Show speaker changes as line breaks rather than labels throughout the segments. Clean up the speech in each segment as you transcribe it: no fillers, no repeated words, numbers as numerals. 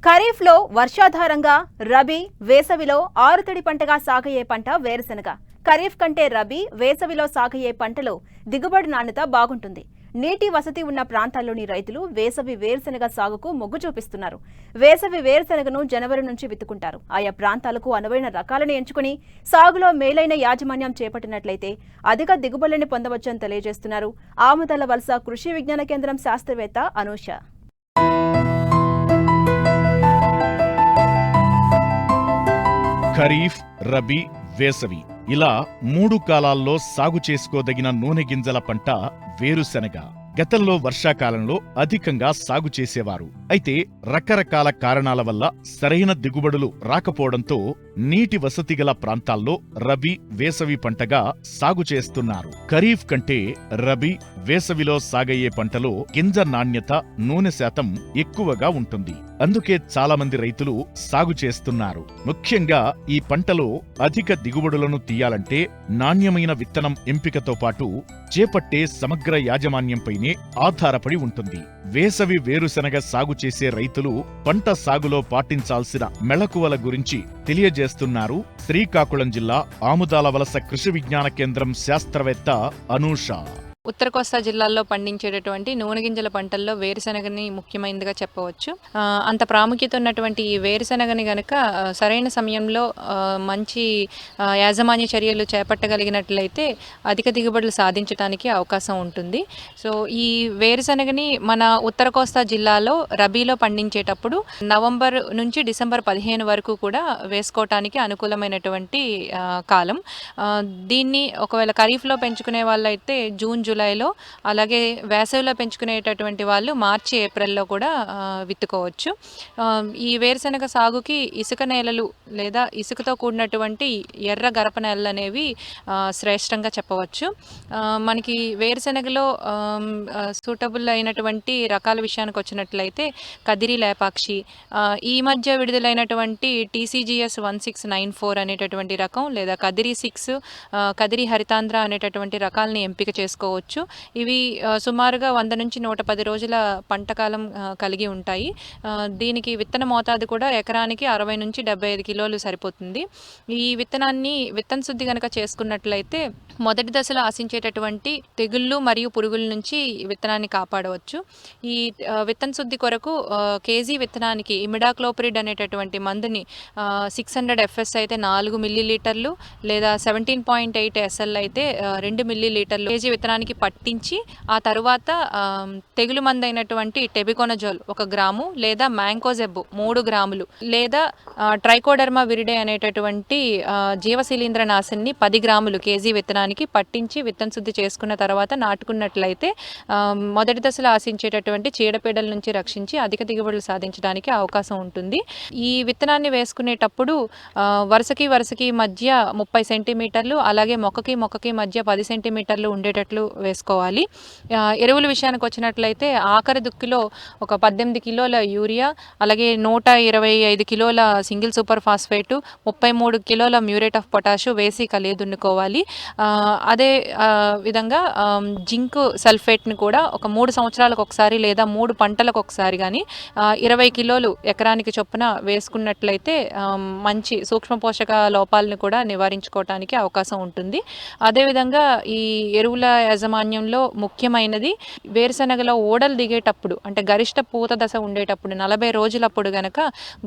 ఖరీఫ్లో వర్షాధారంగా రబీ, వేసవిలో ఆరుతడి పంటగా సాగయ్యే పంట వేరుశెనగ. ఖరీఫ్ కంటే రబీ, వేసవిలో సాగయ్యే పంటలో దిగుబడి నాణ్యత బాగుంటుంది. నీటి వసతి ఉన్న ప్రాంతాల్లోని రైతులు వేసవి వేరుశెనగ సాగుకు మొగ్గు చూపిస్తున్నారు. వేసవి వేరుశెనగను జనవరి నుంచి విత్తుకుంటారు. ఆయా ప్రాంతాలకు అనువైన రకాలను ఎంచుకుని సాగులో మేలైన యాజమాన్యం చేపట్టినట్లయితే అధిక దిగుబడిని పొందవచ్చని తెలియజేస్తున్నారు ఆముదాల వలస కృషి విజ్ఞాన కేంద్రం శాస్త్రవేత్త అనూష.
ఖరీఫ్, రబీ, వేసవి ఇలా 3 కాలాల్లో సాగు చేసుకోదగిన నూనె గింజల పంట వేరుశెనగ. గతంలో వర్షాకాలంలో అధికంగా సాగు చేసేవారు. అయితే రకరకాల కారణాల వల్ల సరైన దిగుబడులు రాకపోవడంతో నీటి వసతి గల ప్రాంతాల్లో రబీ, వేసవి పంటగా సాగు చేస్తున్నారు. ఖరీఫ్ కంటే రబీ, వేసవిలో సాగయ్యే పంటలో గింజ నాణ్యత, నూనె శాతం ఎక్కువగా ఉంటుంది. అందుకే చాలా మంది రైతులు సాగు చేస్తున్నారు. ముఖ్యంగా ఈ పంటలో అధిక దిగుబడులను తీయాలంటే నాణ్యమైన విత్తనం ఎంపికతో పాటు చేపట్టే సమగ్ర యాజమాన్యంపైనే ఆధారపడి ఉంటుంది. వేసవి వేరుశెనగ సాగు చేసే రైతులు పంట సాగులో పాటించాల్సిన మెళకువల గురించి తెలియజేస్తున్నారు శ్రీకాకుళం జిల్లా ఆముదాల వలస కృషి విజ్ఞాన కేంద్రం శాస్త్రవేత్త అనూష.
ఉత్తర కోస్తా జిల్లాల్లో పండించేటటువంటి నూనె గింజల పంటల్లో వేరుశెనగని ముఖ్యమైనదిగా చెప్పవచ్చు. అంత ప్రాముఖ్యత ఉన్నటువంటి ఈ వేరుశెనగని గనక సరైన సమయంలో మంచి యాజమాన్య చర్యలు చేపట్టగలిగినట్లయితే అధిక దిగుబడులు సాధించడానికి అవకాశం ఉంటుంది. సో ఈ వేరుశెనగని మన ఉత్తర కోస్తా జిల్లాలో రబీలో పండించేటప్పుడు నవంబర్ నుంచి డిసెంబర్ 15 వరకు కూడా వేసుకోవటానికి అనుకూలమైనటువంటి కాలం. దీన్ని ఒకవేళ ఖరీఫ్లో పెంచుకునే వాళ్ళైతే జూన్, జూలైలో, అలాగే వేసవిలో పెంచుకునేటటువంటి వాళ్ళు మార్చి, ఏప్రిల్లో కూడా విత్తుకోవచ్చు. ఈ వేరుశెనగ సాగుకి ఇసుక నేలలు లేదా ఇసుకతో కూడినటువంటి ఎర్ర గరప నేలలు అనేవి శ్రేష్టంగా చెప్పవచ్చు. మనకి వేరుశెనగలో సూటబుల్ అయినటువంటి రకాల విషయానికి వచ్చినట్లయితే కదిరి లేపాక్షి, ఈ మధ్య విడుదలైనటువంటి TCGS 1694 అనేటటువంటి రకం, లేదా కదిరి 6, కదిరి హరితాంధ్ర అనేటటువంటి రకాలని ఎంపిక చేసుకోవచ్చు. ఇవి సుమారుగా 100 నుంచి 110 రోజుల పంటకాలం కలిగి ఉంటాయి. దీనికి విత్తన మోతాదు కూడా ఎకరానికి 60 నుంచి 75 కిలోలు సరిపోతుంది. ఈ విత్తనాన్ని విత్తన శుద్ధి కనుక చేసుకున్నట్లయితే మొదటి దశలో ఆశించేటటువంటి తెగుళ్ళు మరియు పురుగుల నుంచి విత్తనాన్ని కాపాడవచ్చు. ఈ విత్తన శుద్ధి కొరకు కేజీ విత్తనానికి ఇమిడాక్లోప్రిడ్ అనేటటువంటి మందుని 600 FS అయితే 4 మిల్లీలీటర్లు, లేదా 17.8 SL అయితే 2 మిల్లీలీటర్లు కేజీ విత్తనానికి పట్టించి ఆ తరువాత తెగులు మందైనటువంటి టెబికోనజోల్ 1 గ్రాము, లేదా మ్యాంకోజెబ్ 3 గ్రాములు, లేదా ట్రైకోడర్మా విరిడే అనేటటువంటి జీవశిలీంద్ర నాశిని 10 గ్రాములు కేజీ విత్తనానికి పట్టించి విత్తన శుద్ధి చేసుకున్న తర్వాత నాటుకున్నట్లయితే మొదటి దశలో ఆశించేటటువంటి చీడపీడల నుంచి రక్షించి అధిక దిగుబడులు సాధించడానికి అవకాశం ఉంటుంది. ఈ విత్తనాన్ని వేసుకునేటప్పుడు వరుసకి మధ్య 30 సెంటీమీటర్లు, అలాగే మొక్కకి మధ్య 10 సెంటీమీటర్లు ఉండేటట్లు వేసుకోవాలి. ఎరువుల విషయానికి వచ్చినట్లయితే ఆఖరి దుక్కిలో ఒక 18 కిలోల యూరియా, అలాగే 125 కిలోల సింగిల్ సూపర్ ఫాస్ఫేటు, 33 కిలోల మ్యూరేట్ ఆఫ్ పొటాషు వేసి కలియదున్నుకోవాలి. అదే విధంగా జింక్ సల్ఫేట్ని కూడా ఒక 3 సంవత్సరాలకు ఒకసారి లేదా 3 పంటలకు ఒకసారి కానీ 20 కిలోలు ఎకరానికి చొప్పున వేసుకున్నట్లయితే మంచి సూక్ష్మ పోషక లోపాలను కూడా నివారించుకోవడానికి అవకాశం ఉంటుంది. అదేవిధంగా ఈ ఎరువుల యాజమాన్యంలో ముఖ్యమైనది వేరుశెనగలో ఓడలు దిగేటప్పుడు, అంటే గరిష్ట పూత దశ ఉండేటప్పుడు 40 రోజులప్పుడు గనక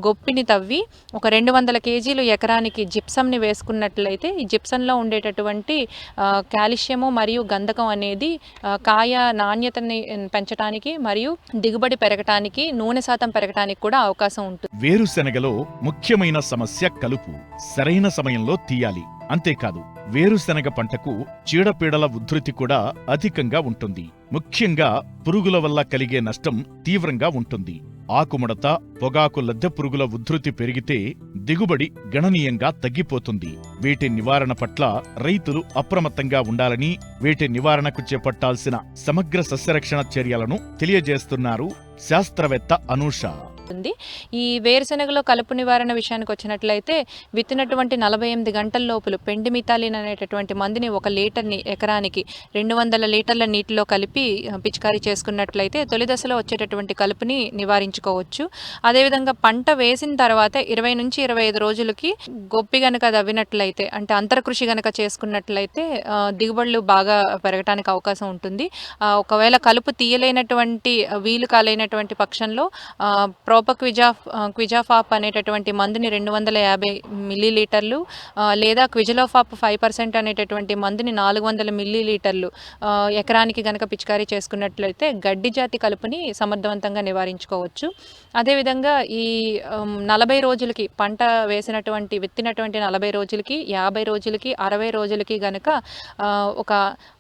గొప్పిని తవ్వి ఒక 200 కేజీలు ఎకరానికి జిప్సంని వేసుకున్నట్లయితే ఈ జిప్సంలో ఉండేటటువంటి కాల్షియము మరియు గంధకం అనేది కాయ నాణ్యతని పెంచడానికి మరియు దిగుబడి పెరగటానికి, నూనె శాతం పెరగటానికి కూడా అవకాశం ఉంటుంది.
వేరుశెనగలో ముఖ్యమైన సమస్య కలుపు. సరైన సమయంలో తీయాలి. అంతేకాదు వేరుశెనగ పంటకు చీడపీడల ఉధృతి కూడా అధికంగా ఉంటుంది. ముఖ్యంగా పురుగుల వల్ల కలిగే నష్టం తీవ్రంగా ఉంటుంది. ఆకుముడత, పొగాకు లద్దె పురుగుల ఉధృతి పెరిగితే దిగుబడి గణనీయంగా తగ్గిపోతుంది. వీటి నివారణ పట్ల రైతులు అప్రమత్తంగా ఉండాలని, వీటి నివారణకు చేపట్టాల్సిన సమగ్ర సస్యరక్షణ చర్యలను తెలియజేస్తున్నారు శాస్త్రవేత్త అనూష.
జరుగుతుంది. ఈ వేరుశెనగలో కలుపు నివారణ విషయానికి వచ్చినట్లయితే విత్తినటువంటి 48 గంటల లోపల పెండిమిథాలిన్ అనేటటువంటి మందుని 1 లీటర్ని ఎకరానికి 200 లీటర్ల నీటిలో కలిపి పిచికారీ చేసుకున్నట్లయితే తొలి దశలో వచ్చేటటువంటి కలుపుని నివారించుకోవచ్చు. అదేవిధంగా పంట వేసిన తర్వాత 20 నుంచి 25 రోజులకి గొప్పి గనక దవ్వినట్లయితే అంటే అంతరకృషి గనక చేసుకున్నట్లయితే దిగుబడులు బాగా పెరగడానికి అవకాశం ఉంటుంది. ఒకవేళ కలుపు తీయలేనటువంటి వీలు కాలేనటువంటి పక్షంలో క్విజాఫాప్ అనేటటువంటి మందుని 250 మిల్లీలీటర్లు లేదా క్విజలోఫాప్ 5% అనేటటువంటి మందుని 400 మిల్లీలీటర్లు ఎకరానికి గనక పిచికారీ చేసుకున్నట్లయితే గడ్డి జాతి కలుపుని సమర్థవంతంగా నివారించుకోవచ్చు. అదేవిధంగా ఈ 40 రోజులకి పంట విత్తినటువంటి 40 రోజులకి 50 రోజులకి 60 రోజులకి గనక ఒక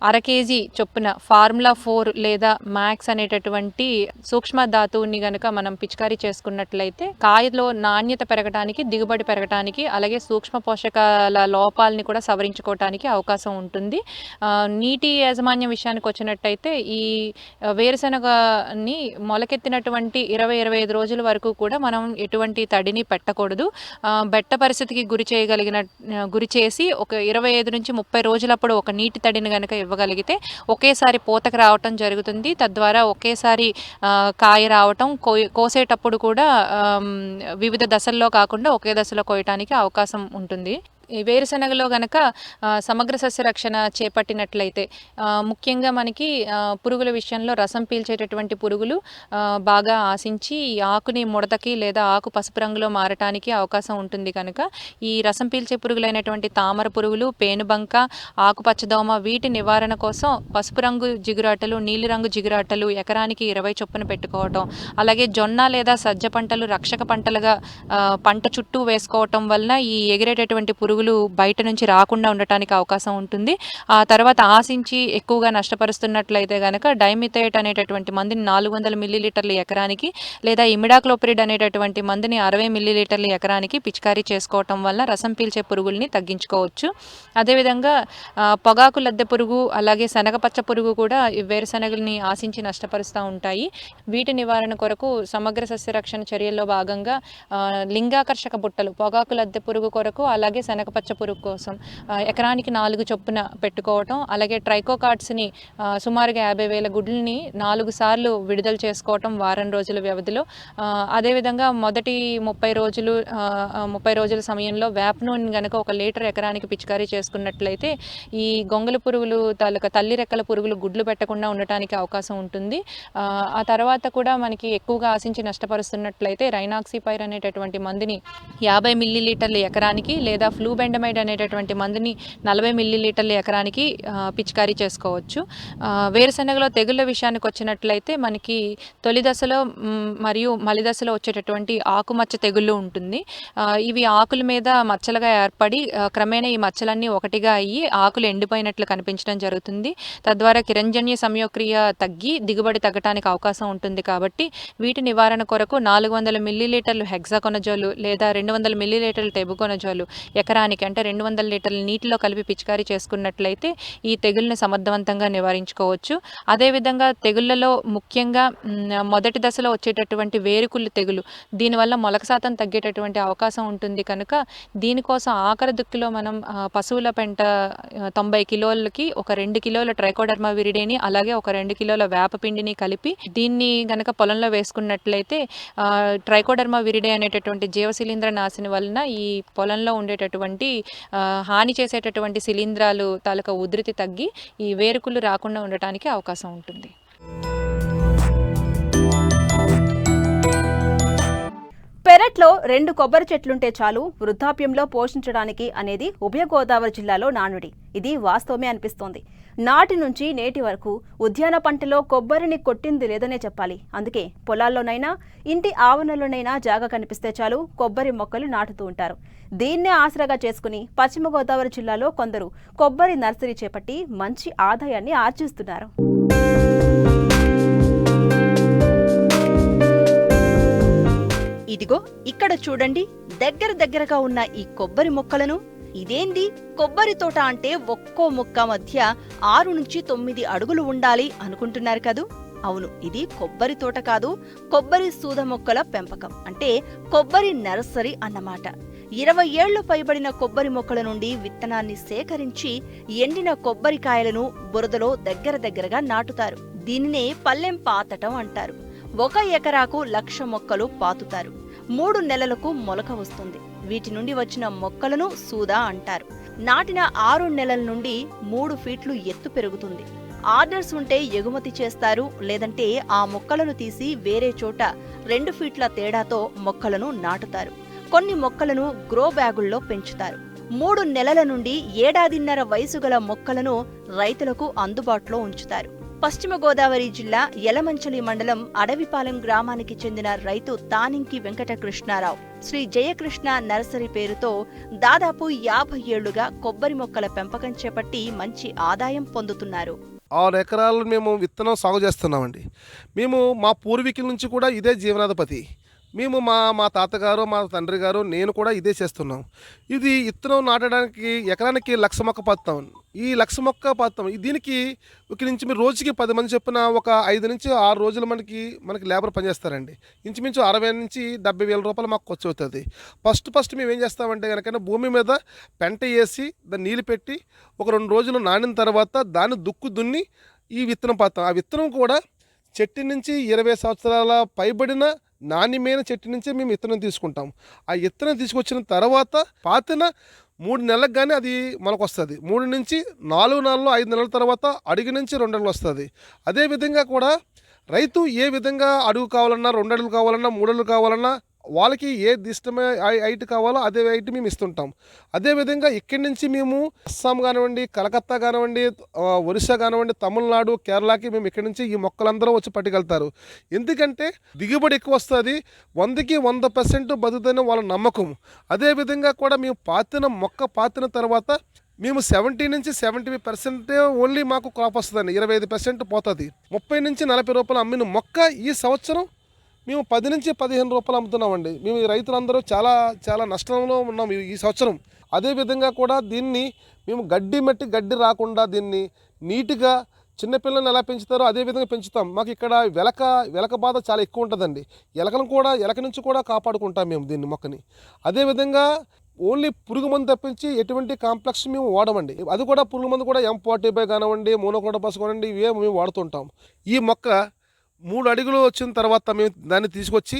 1/2 kg చొప్పున ఫార్ములా 4 లేదా మ్యాక్స్ అనేటటువంటి సూక్ష్మ ధాతువుని గనక మనం పిచికారీ చేసుకున్నట్లయితే కాయలో నాణ్యత పెరగడానికి, దిగుబడి పెరగడానికి, అలాగే సూక్ష్మ పోషకాల లోపాలని కూడా సవరించుకోవడానికి అవకాశం ఉంటుంది. నీటి యాజమాన్యం విషయానికి వచ్చినట్టయితే ఈ వేరుశెనగని మొలకెత్తినటువంటి 20-25 రోజుల వరకు కూడా మనం ఎటువంటి తడిని పెట్టకూడదు. బెట్ట పరిస్థితికి గురి చేసి ఒక 25 నుంచి 30 రోజులప్పుడు ఒక నీటి తడిని కనుక ఇవ్వగలిగితే ఒకేసారి పూతకు రావటం జరుగుతుంది. తద్వారా ఒకేసారి కాయ రావటం, కోసేటప్పుడు కూడా వివిధ దశల్లో కాకుండా ఒకే దశలో కోయటానికి అవకాశం ఉంటుంది. ఈ వేరుశెనగలో గనక సమగ్ర సస్య రక్షణ చేపట్టినట్లయితే ముఖ్యంగా మనకి పురుగుల విషయంలో రసం పీల్చేటటువంటి పురుగులు బాగా ఆశించి ఈ ఆకుని ముడతకి లేదా ఆకు పసుపు రంగులో మారటానికి అవకాశం ఉంటుంది. కనుక ఈ రసం పీల్చే పురుగులైనటువంటి తామర పురుగులు, పేనుబంక, ఆకుపచ్చదోమ వీటి నివారణ కోసం పసుపు రంగు జిగురాటలు, నీలిరంగు జిగురాటలు ఎకరానికి 20 చొప్పున పెట్టుకోవటం, అలాగే జొన్న లేదా సజ్జ పంటలు రక్షక పంటలుగా పంట చుట్టూ వేసుకోవటం వలన ఈ ఎగిరేటటువంటి పురుగులు బయట నుంచి రాకుండా ఉండటానికి అవకాశం ఉంటుంది. ఆ తర్వాత ఆశించి ఎక్కువగా నష్టపరుస్తున్నట్లయితే గనక డైమిథేట్ అనేటటువంటి మందుని 400 మిల్లీలీటర్ల ఎకరానికి లేదా ఇమిడాక్లోపిరిడ్ అనేటటువంటి మందుని 60 మిల్లీలీటర్ల ఎకరానికి పిచికారీ చేసుకోవటం వల్ల రసం పీల్చే పురుగుల్ని తగ్గించుకోవచ్చు. అదేవిధంగా పొగాకు లద్దె పురుగు, అలాగే శనగపచ్చ పురుగు కూడా వేరుశెనగల్ని ఆశించి నష్టపరుస్తూ ఉంటాయి. వీటి నివారణ కొరకు సమగ్ర సస్యరక్షణ చర్యల్లో భాగంగా లింగాకర్షక బుట్టలు పొగాకు లద్దె పురుగు కొరకు, అలాగే శనగపచ్చ పురుగు కోసం ఎకరానికి 4 చొప్పున పెట్టుకోవటం, అలాగే ట్రైకోకార్డ్స్ని సుమారుగా 50,000 గుడ్లని 4 సార్లు విడుదల చేసుకోవటం వారం రోజుల వ్యవధిలో. అదేవిధంగా మొదటి 30 రోజుల సమయంలో వేప నూనె కనుక 1 లీటర్ ఎకరానికి పిచికారీ చేసుకున్నట్లయితే ఈ గొంగళి పురుగులు తాలూకా తల్లి రెక్కల పురుగులు గుడ్లు పెట్టకుండా ఉండటానికి అవకాశం ఉంటుంది. ఆ తర్వాత కూడా మనకి ఎక్కువగా ఆశించి నష్టపరుస్తున్నట్లయితే రైనాక్సిపైర్ అనేటటువంటి మందుని 50 మిల్లీలీటర్ల ఎకరానికి లేదా ఫ్లూబెండమైడ్ అనేటటువంటి మందుని 40 మిల్లీలీటర్ల ఎకరానికి పిచికారీ చేసుకోవచ్చు. వేరుశెనగలో తెగుళ్ళ విషయానికి వచ్చినట్లయితే మనకి తొలి దశలో మరియు మలి దశలో వచ్చేటటువంటి ఆకుమచ్చ తెగుళ్ళు ఉంటుంది. ఇవి ఆకుల మీద మచ్చలుగా ఏర్పడి క్రమేణా ఈ మచ్చలన్నీ ఒకటిగా అయ్యి ఆకులు ఎండిపోయినట్లు కనిపించడం జరుగుతుంది. తద్వారా కిరంజన్య సంయోక్రియ తగ్గి దిగుబడి తగ్గడానికి అవకాశం ఉంటుంది. కాబట్టి వీటి నివారణ కొరకు 400 మిల్లీలీటర్లు హెక్సాకొనజోలు లేదా 200 మిల్లీలీటర్లు టెబుకొనజోలు ఎకరానికి అంటే 200 లీటర్ల నీటిలో కలిపి పిచికారీ చేసుకున్నట్లయితే ఈ తెగుల్ని సమర్థవంతంగా నివారించుకోవచ్చు. అదేవిధంగా తెగుళ్లలో ముఖ్యంగా మొదటి దశలో వచ్చేటటువంటి వేరుకుళ్ళు తెగులు, దీనివల్ల మొలక శాతం తగ్గేటటువంటి అవకాశం ఉంటుంది. కనుక దీనికోసం ఆఖరి దుక్కిలో మనం పశువుల పెంట 90 కిలోలకి ఒక 2 కిలోల ట్రైకోడర్మా విరిడేని అలాగే ఒక 2 కిలోల వేపపిండిని కలిపి దీన్ని గనక పొలంలో వేసుకున్నట్లయితే ట్రైకోడర్మా విరిడే అనేటటువంటి జీవశిలీంద్ర నాశిని వలన ఈ పొలంలో ఉండేటటువంటి హాని చేసేటటువంటి శిలీంధ్రాలు తాలూకా ఉధృతి తగ్గి ఈ వేరుకుళ్ళు రాకుండా ఉండటానికి అవకాశం ఉంటుంది.
పెరట్లో 2 కొబ్బరి చెట్లుంటే చాలు వృద్ధాప్యంలో పోషించడానికి అనేది ఉభయ గోదావరి జిల్లాలో నానుడి. ఇది వాస్తవమే అనిపిస్తోంది. నాటి నుంచి నేటి వరకు ఉద్యాన పంటలో కొబ్బరిని కొట్టింది లేదనే చెప్పాలి. అందుకే పొలాల్లోనైనా ఇంటి ఆవరణలోనైనా జాగా కనిపిస్తే చాలు కొబ్బరి మొక్కలు నాటుతూ ఉంటారు. దీన్నే ఆసరాగా చేసుకుని పశ్చిమ గోదావరి జిల్లాలో కొందరు కొబ్బరి నర్సరీ చేపట్టి మంచి ఆదాయాన్ని ఆర్జిస్తున్నారు.
ఇదిగో ఇక్కడ చూడండి, దగ్గరగా ఉన్న ఈ కొబ్బరి మొక్కలను. ఇదేంది కొబ్బరి తోట అంటే ఒక్కో మొక్క మధ్య 6 నుంచి 9 అడుగులు ఉండాలి అనుకుంటున్నారు కదూ? అవును, ఇది కొబ్బరి తోట కాదు, కొబ్బరి సూద మొక్కల పెంపకం అంటే కొబ్బరి నర్సరీ అన్నమాట. 20 ఏళ్లు పైబడిన కొబ్బరి మొక్కల నుండి విత్తనాన్ని సేకరించి ఎండిన కొబ్బరికాయలను బురదలో దగ్గరగా నాటుతారు. దీనినే పల్లెం పాతటం అంటారు. 1 ఎకరాకు 1,00,000 మొక్కలు పాతుతారు. 3 నెలలకు మొలక వస్తుంది. వీటి నుండి వచ్చిన మొక్కలను సూదా అంటారు. నాటిన 6 నెలల నుండి 3 ఫీట్లు ఎత్తు పెరుగుతుంది. ఆర్డర్స్ ఉంటే ఎగుమతి చేస్తారు, లేదంటే ఆ మొక్కలను తీసి వేరే చోట 2 ఫీట్ల తేడాతో మొక్కలను నాటుతారు. కొన్ని మొక్కలను గ్రో బ్యాగుల్లో పెంచుతారు. 3 నెలల నుండి 1.5 ఏడాది వయసు గల మొక్కలను రైతులకు అందుబాటులో ఉంచుతారు. పశ్చిమ గోదావరి జిల్లా యలమంచిలి మండలం అడవిపాలెం గ్రామానికి చెందిన రైతు తానింకి వెంకటకృష్ణారావు శ్రీ జయకృష్ణ నర్సరీ పేరుతో దాదాపు 50 ఏళ్లుగా కొబ్బరి మొక్కల పెంపకం చేపట్టి మంచి ఆదాయం పొందుతున్నారు.
6 ఎకరాలు మేము విత్తనం సాగు చేస్తున్నామండి. మేము మా పూర్వీకుల నుంచి కూడా ఇదే జీవనాధిపతి. మేము మా తాతగారు, మా తండ్రి గారు, నేను కూడా ఇదే చేస్తున్నాం. ఇది విత్తనం నాటడానికి ఎకరానికి 1,00,000 మొక్క పాతాం. ఈ 1,00,000 మొక్క పాతాం. దీనికి ఇక్కడి నుంచి మీరు రోజుకి 10 మంది చొప్పున ఒక 5 నుంచి 6 రోజులు మనకి లేబర్ పనిచేస్తారండి. ఇంచుమించు 60 నుంచి 70 వేల రూపాయలు మాకు ఖర్చు అవుతుంది. ఫస్ట్ మేము ఏం చేస్తామంటే కనుక భూమి మీద పెంట వేసి దాన్ని నీళ్ళు పెట్టి ఒక 2 రోజులు నానిన తర్వాత దాన్ని దున్ని ఈ విత్తనం పాతాం. ఆ విత్తనం కూడా చెట్టు నుంచి 20 సంవత్సరాల పైబడిన నాణ్యమైన చెట్టు నుంచే మేము విత్తనం తీసుకుంటాం. ఆ విత్తనం తీసుకొచ్చిన తర్వాత పాతిన 3 నెలలకు కానీ అది మనకు వస్తుంది. 3 నుంచి 4 నెలలు 5 నెలల తర్వాత అడుగు నుంచి 2 నెలలు వస్తుంది. అదేవిధంగా కూడా రైతు ఏ విధంగా అడుగు కావాలన్నా, 2 అడుగులు కావాలన్నా, 3 అడుగులు కావాలన్నా వాళ్ళకి ఏ ఇష్టమే హైట్ కావాలో అదే హైట్ మేము ఇస్తుంటాం. అదేవిధంగా ఇక్కడి నుంచి మేము అస్సాం కానివ్వండి, కలకత్తా కానివ్వండి, ఒరిస్సా కానివ్వండి, తమిళనాడు, కేరళకి మేము ఇక్కడి నుంచి ఈ మొక్కలందరూ వచ్చి పట్టుకెళ్తారు. ఎందుకంటే దిగుబడి ఎక్కువ వస్తుంది, 100కి 100% బతుకుతుందని వాళ్ళ నమ్మకం. అదేవిధంగా కూడా మేము మొక్క పాతిన తర్వాత మేము 70 నుంచి 75% ఓన్లీ మాకు క్రాప్ వస్తుందండి. 25% పోతుంది. 30 నుంచి 40 రూపాయలు అమ్మిన మొక్క ఈ సంవత్సరం మేము 10 నుంచి 15 రూపాయలు అమ్ముతున్నామండి. మేము ఈ రైతులందరూ చాలా నష్టంలో ఉన్నాం ఈ సంవత్సరం. అదేవిధంగా కూడా దీన్ని మేము గడ్డి రాకుండా దీన్ని నీట్గా చిన్నపిల్లల్ని ఎలా పెంచుతారో అదేవిధంగా పెంచుతాం. మాకు ఇక్కడ వెలక బాధ చాలా ఎక్కువ ఉంటుందండి. ఎలక నుంచి కూడా కాపాడుకుంటాం మేము దీన్ని మొక్కని. అదేవిధంగా ఓన్లీ పురుగు మందు తప్పించి ఎటువంటి కాంప్లెక్స్ మేము వాడమండి. అది కూడా పురుగు మందు కూడా M45 కానివ్వండి, మోనోక్రోటోఫాస్ కానివ్వండి, ఇవే మేము వాడుతుంటాం. ఈ మొక్క 3 అడుగులు వచ్చిన తర్వాత మేము దాన్ని తీసుకొచ్చి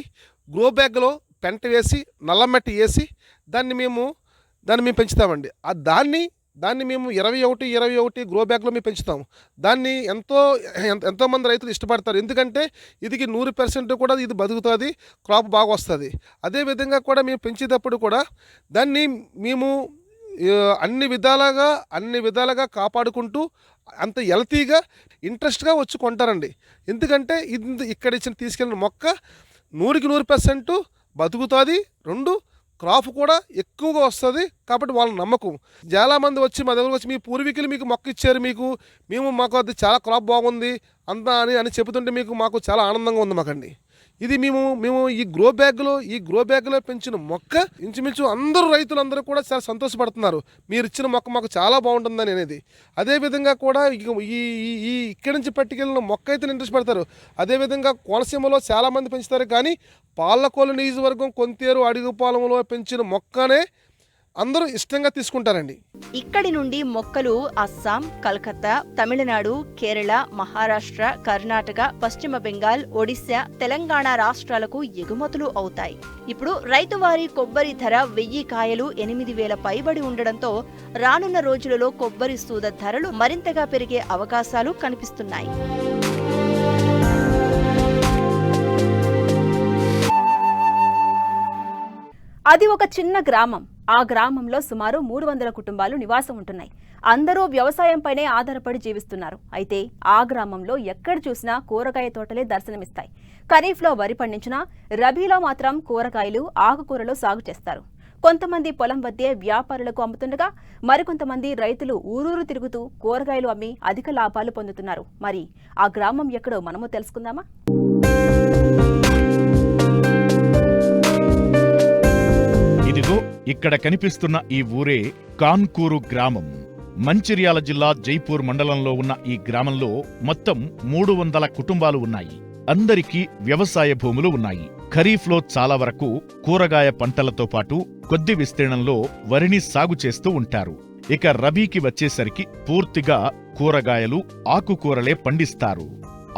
గ్రో బ్యాగ్లో పెంట వేసి నల్లమట్టి వేసి దాన్ని మేము పెంచుతామండి. దాన్ని మేము 21 గ్రో బ్యాగ్లో మేము పెంచుతాము. దాన్ని ఎంతోమంది రైతులు ఇష్టపడతారు. ఎందుకంటే ఇది 100% కూడా ఇది బతుకుతుంది, క్రాప్ బాగా వస్తుంది. అదేవిధంగా కూడా మేము పెంచేటప్పుడు కూడా దాన్ని మేము అన్ని విధాలుగా కాపాడుకుంటూ అంత హెల్తీగా ఇంట్రెస్ట్గా వచ్చి కొంటారండి. ఎందుకంటే ఇక్కడ తీసుకెళ్ళిన మొక్క 100కి 100% బతుకుతుంది, 2 క్రాప్ కూడా ఎక్కువగా వస్తుంది. కాబట్టి వాళ్ళ నమ్మకం. చాలామంది వచ్చి మా దగ్గరకు వచ్చి మీ పూర్వీకులు మీకు మొక్క ఇచ్చారు, మాకు అది చాలా క్రాప్ బాగుంది అంతా అని చెబుతుంటే మాకు చాలా ఆనందంగా ఉంది మాకండి. ఇది మేము ఈ గ్రో బ్యాగ్లో పెంచిన మొక్క ఇంచుమించు రైతులందరూ కూడా చాలా సంతోషపడుతున్నారు. మీరు ఇచ్చిన మొక్క మాకు చాలా బాగుంటుందని అనేది. అదేవిధంగా కూడా ఈ ఇక్కడి నుంచి పట్టుకెళ్ళిన మొక్క అయితే ఇంట్రెస్ట్ పడతారు. అదేవిధంగా కోనసీమలో చాలామంది పెంచుతారు, కానీ పాలకోలు నియోజకవర్గం కొంతేరు అడుగుపాలెంలో పెంచిన మొక్కనే అందరూ ఇష్టంగా తీసుకుంటారండి.
ఇక్కడి నుండి మొక్కలు అస్సాం, కలకత్తా, తమిళనాడు, కేరళ, మహారాష్ట్ర, కర్ణాటక, పశ్చిమ బెంగాల్, ఒడిశా, తెలంగాణ రాష్ట్రాలకు ఎగుమతులు అవుతాయి. ఇప్పుడు రైతువారి కొబ్బరి ధర 1000 కాయలు 8,000 పైబడి ఉండడంతో రానున్న రోజులలో కొబ్బరి సూద ధరలు మరింతగా పెరిగే అవకాశాలు కనిపిస్తున్నాయి.
అది ఒక చిన్న గ్రామం. ఆ గ్రామంలో సుమారు 300 కుటుంబాలు నివాసం ఉంటున్నాయి. అందరూ వ్యవసాయంపైనే ఆధారపడి జీవిస్తున్నారు. అయితే ఆ గ్రామంలో ఎక్కడ చూసినా కూరగాయ తోటలే దర్శనమిస్తాయి. ఖరీఫ్లో వరి పండించినా రబీలో మాత్రం కూరగాయలు, ఆకుకూరలు సాగు చేస్తారు. కొంతమంది పొలం వద్దే వ్యాపారులకు అమ్ముతుండగా మరికొంతమంది రైతులు ఊరూరు తిరుగుతూ కూరగాయలు అమ్మి అధిక లాభాలు పొందుతున్నారు. మరి ఆ గ్రామం ఎక్కడో మనము తెలుసుకుందామా?
ఇదిగో ఇక్కడ కనిపిస్తున్న ఈ ఊరే కాన్కూరు గ్రామం. మంచిర్యాల జిల్లా జైపూర్ మండలంలో ఉన్న ఈ గ్రామంలో మొత్తం 300 కుటుంబాలు ఉన్నాయి. అందరికీ వ్యవసాయ భూములు ఉన్నాయి. ఖరీఫ్లో చాలా వరకు కూరగాయ పంటలతో పాటు కొద్ది విస్తీర్ణంలో వరిని సాగు చేస్తూ ఉంటారు. ఇక రబీకి వచ్చేసరికి పూర్తిగా కూరగాయలు, ఆకుకూరలే పండిస్తారు.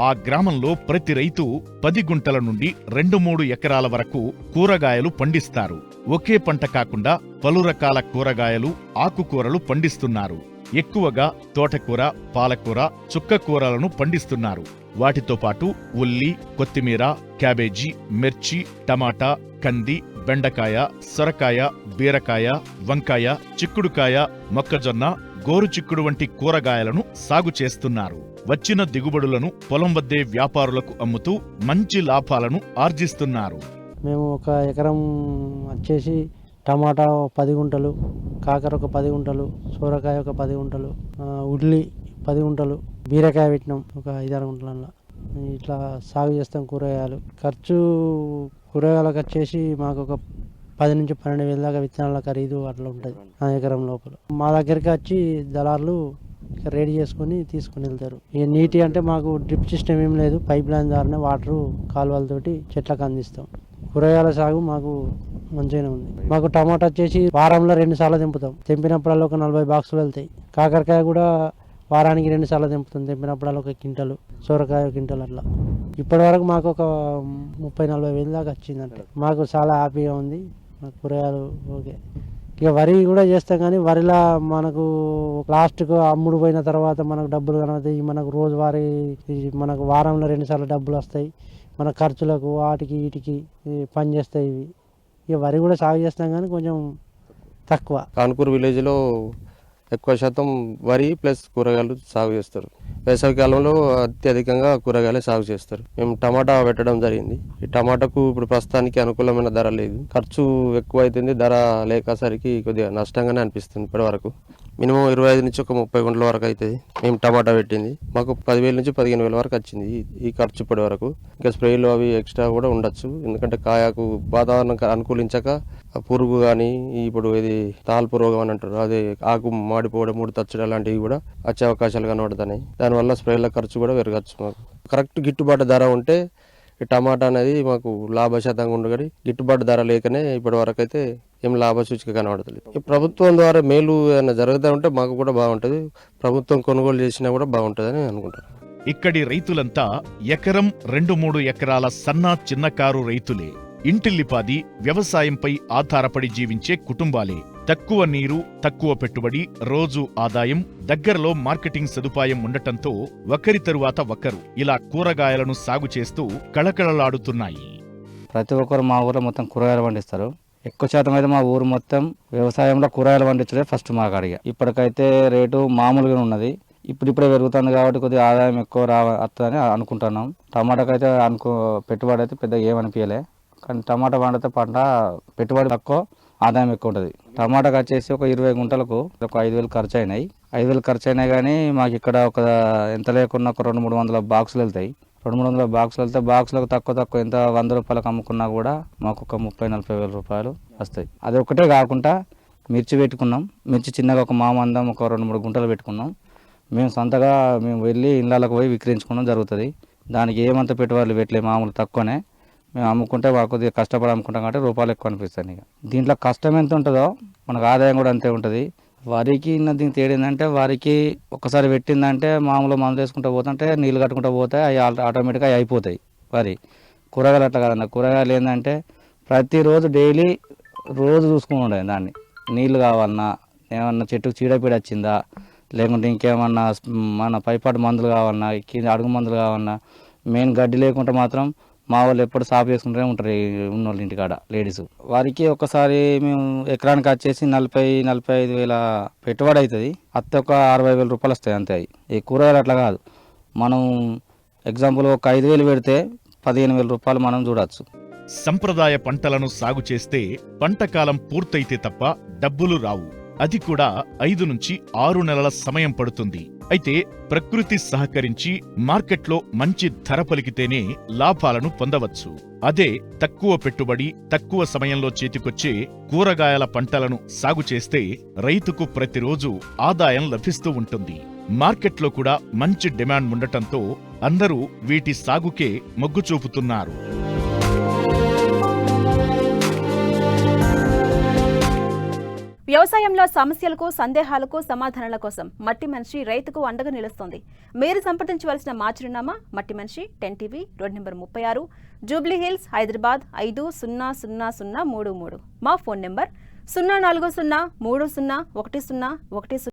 ఆ గ్రామంలో ప్రతి రైతు 10 గుంటల నుండి 2-3 ఎకరాల వరకు కూరగాయలు పండిస్తారు. ఒకే పంట కాకుండా పలు రకాల కూరగాయలు, ఆకుకూరలు పండిస్తున్నారు. ఎక్కువగా తోటకూర, పాలకూర, చుక్కకూరలను పండిస్తున్నారు. వాటితో పాటు ఉల్లి, కొత్తిమీర, క్యాబేజీ, మిర్చి, టమాటా, కంది, బెండకాయ, సొరకాయ, బీరకాయ, వంకాయ, చిక్కుడుకాయ, మొక్కజొన్న, గోరుచిక్కుడు వంటి కూరగాయలను సాగు చేస్తున్నారు. వచ్చిన దిగుబడులను పొలం వద్దే వ్యాపారులకు అమ్ముతూ మంచి లాభాలను ఆర్జిస్తున్నారు.
మేము ఒక ఎకరం వచ్చేసి టమాటా 10 గుంటలు, కాకర ఒక 10 గుంటలు, సోరకాయ ఒక 10 గుంటలు, ఉల్లి 10 గుంటలు, బీరకాయ పెట్టినాం ఒక 5-6 గుంటలలో. ఇట్లా సాగు చేస్తాం కూరగాయలు. ఖర్చు కూరగాయలకు వచ్చేసి మాకు ఒక 10 నుంచి 12 వేల దాకా విత్తనాల ఖరీదు అట్లా ఉంటుంది ఆ ఎకరం లోపల. మా దగ్గరికి వచ్చి దళారులు రెడీ చేసుకొని తీసుకుని వెళ్తారు. ఇక నీటి అంటే మాకు డ్రిప్ సిస్టమ్ ఏం లేదు, పైప్ లైన్ ద్వారానే వాటరు కాలువలతోటి చెట్లకు అందిస్తాం. కూరగాయల సాగు మాకు మంచిగానే ఉంది. మాకు టమాటా వచ్చేసి వారంలో 2 సార్లు తెంపుతాం. తెంపినప్పుడల్లా ఒక 40 బాక్సులు వెళ్తాయి. కాకరకాయ కూడా వారానికి 2 సార్లు తెంపుతాం. తెంపినప్పుడల్లా ఒక క్వింటలు, సొరకాయ 1 క్వింటల్ అట్లా. ఇప్పటి వరకు మాకు ఒక 30-40 వేలు దాకా వచ్చిందంటే మాకు చాలా హ్యాపీగా ఉంది. మాకు కూరగాయలు ఓకే. ఇక వరి కూడా చేస్తాం, కానీ వరిలా మనకు లాస్ట్కు అమ్ముడు పోయిన తర్వాత మనకు డబ్బులు కనవుతాయి. మనకు రోజువారీ మనకు వారంలో 2 సార్లు డబ్బులు వస్తాయి. మన ఖర్చులకు వాటికి వీటికి పని చేస్తాయి ఇవి. ఇక వరి కూడా సాగు చేస్తాం, కానీ కొంచెం తక్కువ.
కాన్పూర్ విలేజ్లో ఎక్కువ శాతం వరి ప్లస్ కూరగాయలు సాగు చేస్తారు. వేసవి కాలంలో అత్యధికంగా కూరగాయలు సాగు చేస్తారు. మేము టమాటా పెట్టడం జరిగింది. ఈ టమాటాకు ఇప్పుడు ప్రస్తుతానికి అనుకూలమైన ధర లేదు, ఖర్చు ఎక్కువ అవుతుంది. ధర లేకసరికి కొద్దిగా నష్టంగానే అనిపిస్తుంది. ఇప్పటి వరకు మినిమం 25 నుంచి ఒక 30 గుంటల వరకు అవుతుంది. మేము టమాటా పెట్టింది మాకు 10,000 నుంచి 15,000 వరకు వచ్చింది ఈ ఖర్చు ఇప్పటి వరకు. ఇంకా స్ప్రేలు అవి ఎక్స్ట్రా కూడా ఉండొచ్చు, ఎందుకంటే కాయకు వాతావరణం అనుకూలించక పురుగు కానీ ఇప్పుడు ఇది తాల్పు రోగం అని అంటారు, అదే ఆకు మాడిపోవడం, ముడి తచ్చడం లాంటివి కూడా వచ్చే అవకాశాలు కనబడుతున్నాయి. దానివల్ల స్ప్రేల ఖర్చు కూడా పెరగచ్చు. మాకు కరెక్ట్ గిట్టుబాటు ధర ఉంటే ఈ టమాటా అనేది మాకు లాభశాతంగా ఉండదు. గిట్టుబాటు ధర లేకనే ఇప్పటి వరకు అయితే ఏం లాభ సూచిక కనబడతలేదు. ఈ ప్రభుత్వం ద్వారా మేలు ఏమైనా జరుగుతూ ఉంటే మాకు కూడా బాగుంటుంది. ప్రభుత్వం కొనుగోలు చేసినా కూడా బాగుంటుందని అనుకుంటాను.
ఇక్కడి రైతులంతా ఎకరం 2-3 ఎకరాల సన్నా చిన్నకారు రైతులే. ఇంటిల్లిపాది వ్యవసాయంపై ఆధారపడి జీవించే కుటుంబాలే. తక్కువ నీరు, తక్కువ పెట్టుబడి, రోజు ఆదాయం, దగ్గరలో మార్కెటింగ్ సదుపాయం ఉండటంతో ఒకరి తరువాత ఒకరు ఇలా కూరగాయలను సాగు చేస్తూ కళకళలాడుతున్నాయి.
ప్రతి ఒక్కరు మా ఊర్లో మొత్తం కూరగాయలు పండిస్తారు. ఎక్కువ శాతం అయితే మా ఊరు మొత్తం వ్యవసాయంలో కూరగాయలు పండించడే ఫస్ట్ మా కాడిగా. ఇప్పటికైతే రేటు మామూలుగా ఉన్నది. ఇప్పుడిప్పుడే పెరుగుతుంది కాబట్టి కొద్దిగా ఆదాయం ఎక్కువ వస్తుందని అనుకుంటున్నాం. టమాటాకి అయితే పెట్టుబడి అయితే పెద్దగా ఏమనిపించలే, కానీ టమాటా పండితే పంట పెట్టుబడి తక్కువ, ఆదాయం ఎక్కువ ఉంటుంది. టమాటాకి వచ్చేసి ఒక 20 గుంటలకు ఒక 5,000 ఖర్చు అయినాయి. 5,000 ఖర్చు అయినాయి, కానీ మాకు ఇక్కడ ఒక ఎంత లేకున్నా ఒక 200-300 బాక్సులు వెళ్తాయి. 200-300 బాక్సులు వెళ్తే బాక్సులకు తక్కువ ఎంత 100 రూపాయలకు అమ్ముకున్నా కూడా మాకు ఒక 30-40 వేల రూపాయలు వస్తాయి. అది ఒకటే కాకుండా మిర్చి పెట్టుకున్నాం. మిర్చి చిన్నగా ఒక మామందం ఒక 2-3 గుంటలు పెట్టుకున్నాం. మేము సొంతగా వెళ్ళి ఇళ్ళకి పోయి విక్రయించుకోవడం జరుగుతుంది. దానికి ఏమంత పెట్టుబడులు పెట్టలే, మామూలు తక్కువనే. మేము అమ్ముకుంటే కొద్దిగా కష్టపడి అమ్ముకుంటాం కాబట్టి రూపాయలు ఎక్కువ అనిపిస్తాయి. ఇక దీంట్లో కష్టం ఎంత ఉంటుందో మనకు ఆదాయం కూడా అంతే ఉంటుంది. వరికి దీనికి తేడా ఏంటంటే, వరికి ఒక్కసారి పెట్టిందంటే మామూలు మందులు వేసుకుంటూ పోతుంటే నీళ్ళు కట్టుకుంటూ పోతే అవి ఆటోమేటిక్గా అవి అయిపోతాయి. వరి కూరగాయలు అట్లా కాదన్న, కూరగాయలు ఏంటంటే ప్రతిరోజు డైలీ రోజు చూసుకుని ఉండే దాన్ని. నీళ్ళు కావాలన్నా, ఏమన్నా చెట్టుకు చీడపీడ వచ్చిందా, లేకుంటే ఇంకేమన్నా మన పైపాటు మందులు కావాలన్నా, అడుగు మందులు కావాలన్నా, మెయిన్ గడ్డి లేకుంటే మాత్రం మా వాళ్ళు ఎప్పుడు సాఫ్ చేసుకుంటూనే ఉంటారు ఉన్నోళ్ళు ఇంటికాడ లేడీస్. వారికి ఒక్కసారి మేము ఎకరానికి వచ్చేసి 40-45 వేల పెట్టుబడి అవుతుంది. అత్తే ఒక 60 వేల రూపాయలు వస్తాయి అంతే. ఈ కూరగాయలు అట్లా కాదు, మనం ఎగ్జాంపుల్ ఒక 5,000 పెడితే 15,000 రూపాయలు మనం చూడవచ్చు.
సంప్రదాయ పంటలను సాగు చేస్తే పంటకాలం పూర్తయితే తప్ప డబ్బులు రావు. అది కూడా 5 నుంచి 6 నెలల సమయం పడుతుంది. అయితే ప్రకృతి సహకరించి మార్కెట్లో మంచి ధర పలికితేనే లాభాలను పొందవచ్చు. అదే తక్కువ పెట్టుబడి, తక్కువ సమయంలో చేతికొచ్చే కూరగాయల పంటలను సాగు చేస్తే రైతుకు ప్రతిరోజు ఆదాయం లభిస్తూ ఉంటుంది. మార్కెట్లో కూడా మంచి డిమాండ్ ఉండటంతో అందరూ వీటి సాగుకే మొగ్గు చూపుతున్నారు.
వ్యవసాయంలో సమస్యలకు, సందేహాలకు సమాధానాల కోసం మట్టి మనిషి రైతుకు అండగా నిలుస్తోంది. మీరు సంప్రదించవలసిన మా చిరునామా మట్టి మనిషి 10 TV, road number 36, Jubilee hills, Hyderabad 500033. మా ఫోన్ నెంబర్ 04030101010.